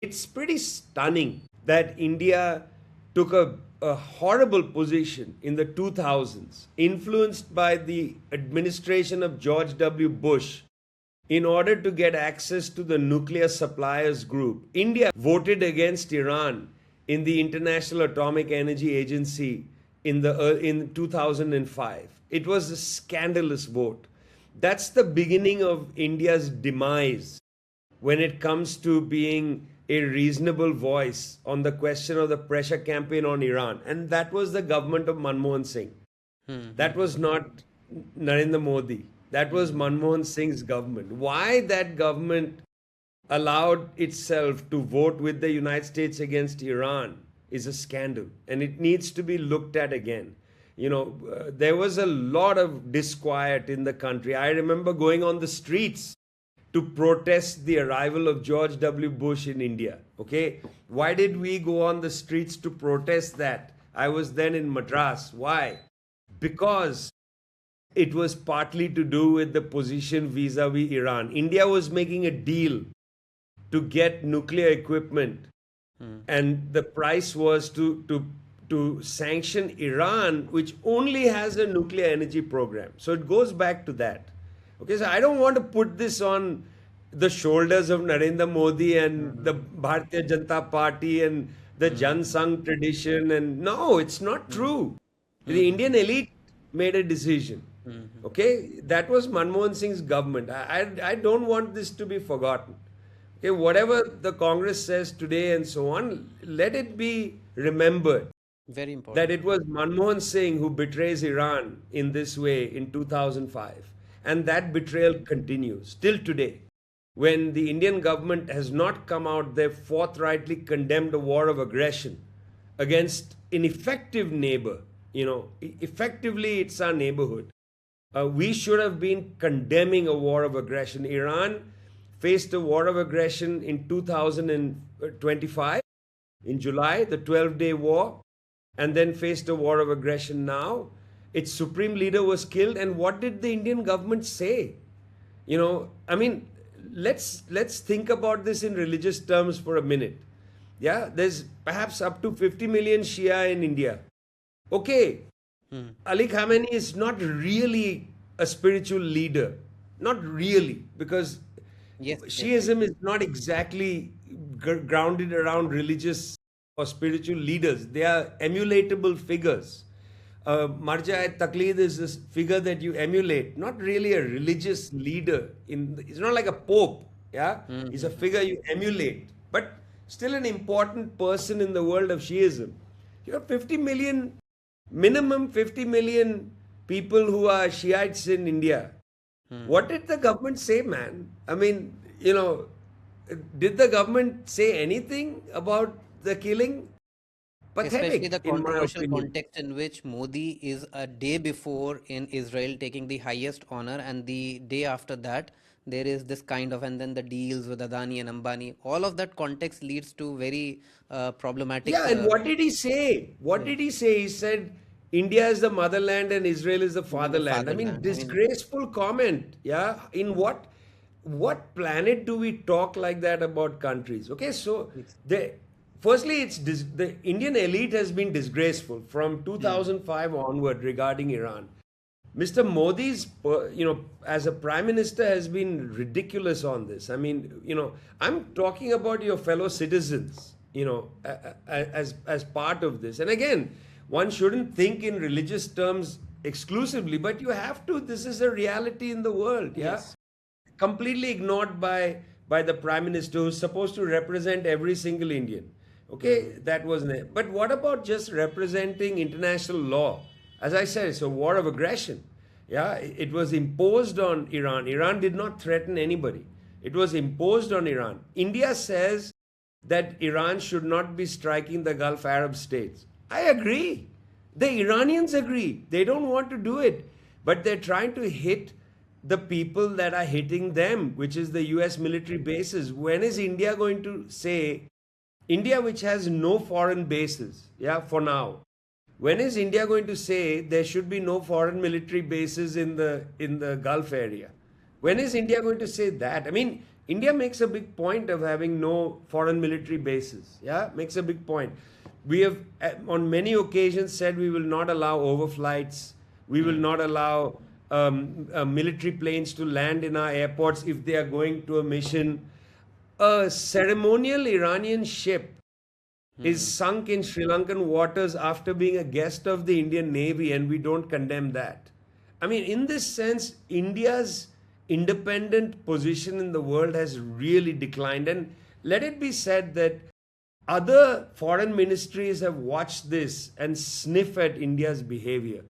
It's pretty stunning that India took a horrible position in the 2000s, influenced by the administration of George W. Bush, in order to get access to the nuclear suppliers group. India voted against Iran in the International Atomic Energy Agency in 2005. It was a scandalous vote. That's the beginning of India's demise when it comes to being a reasonable voice on the question of the pressure campaign on Iran. And that was the government of Manmohan Singh. That was not Narendra Modi. That was Manmohan Singh's government. Why that government allowed itself to vote with the United States against Iran is a scandal, and it needs to be looked at again. There was a lot of disquiet in the country. I remember going on the streets to protest the arrival of George W. Bush in India. Okay? Why did we go on the streets to protest that? I was then in Madras. Why? Because it was partly to do with the position vis-a-vis Iran. India was making a deal to get nuclear equipment, and the price was to sanction Iran, which only has a nuclear energy program. So it goes back to that. Okay, so I don't want to put this on the shoulders of Narendra Modi and the Bharatiya Janata Party and the Jan Sangh tradition. And no, it's not true. The Indian elite made a decision. Okay, that was Manmohan Singh's government. I don't want this to be forgotten. Okay, whatever the Congress says today and so on, let it be remembered Very that important. it was Manmohan Singh who betrays Iran in this way in 2005. And that betrayal continues till today, when the Indian government has not come out, they've forthrightly condemned a war of aggression against an effective neighbor. Effectively, it's our neighborhood. We should have been condemning a war of aggression. Iran faced a war of aggression in 2025, in July, the 12-day war, and then faced a war of aggression now. Its supreme leader was killed, and what did the Indian government say? I mean, let's think about this in religious terms for a minute. Yeah, there's perhaps up to 50 million Shia in India. Okay, Ali Khamenei is not really a spiritual leader. Not really, because Yes, yes, yes. Shiism is not exactly grounded around religious or spiritual leaders. They are emulatable figures. Marja Taqlid is this figure that you emulate, not really a religious leader. It's not like a pope, yeah? He's a figure you emulate, but still an important person in the world of Shiism. You have 50 million, minimum 50 million people who are Shiites in India. What did the government say, man? I mean, did the government say anything about the killing? Especially Pathetic, the in my controversial opinion. context in which Modi is a day before in Israel taking the highest honor, and the day after that, there is this kind of, and then the deals with Adani and Ambani. All of that context leads to very problematic. Yeah, and what did he say? What Yeah, did he say? He said India is the motherland and Israel is the the fatherland. I mean, fatherland. I mean, disgraceful comment. Yeah, in what planet do we talk like that about countries? Okay, so it's, firstly, the Indian elite has been disgraceful from hmm, 2005 onward regarding Iran. Mr. Modi's, as a prime minister, has been ridiculous on this. I mean, I'm talking about your fellow citizens, as part of this. And again, one shouldn't think in religious terms exclusively, but you have to. This is a reality in the world, yeah? yes. Completely ignored by the prime minister who's supposed to represent every single Indian. Okay, that wasn't it. But what about just representing international law? As I said, it's a war of aggression. Yeah, it was imposed on Iran. Iran did not threaten anybody. It was imposed on Iran. India says that Iran should not be striking the Gulf Arab states. I agree. The Iranians agree. They don't want to do it. But they're trying to hit the people that are hitting them, which is the US military bases. When is India going to say, India, which has no foreign bases, yeah, for now, when is India going to say there should be no foreign military bases in the Gulf area? When is India going to say that? I mean, India makes a big point of having no foreign military bases. Yeah, makes a big point. We have on many occasions said we will not allow overflights. We will not allow military planes to land in our airports if they are going to a mission. A ceremonial Iranian ship is sunk in Sri Lankan waters after being a guest of the Indian Navy, and we don't condemn that. I mean, in this sense, India's independent position in the world has really declined. And let it be said that other foreign ministries have watched this and sniff at India's behavior.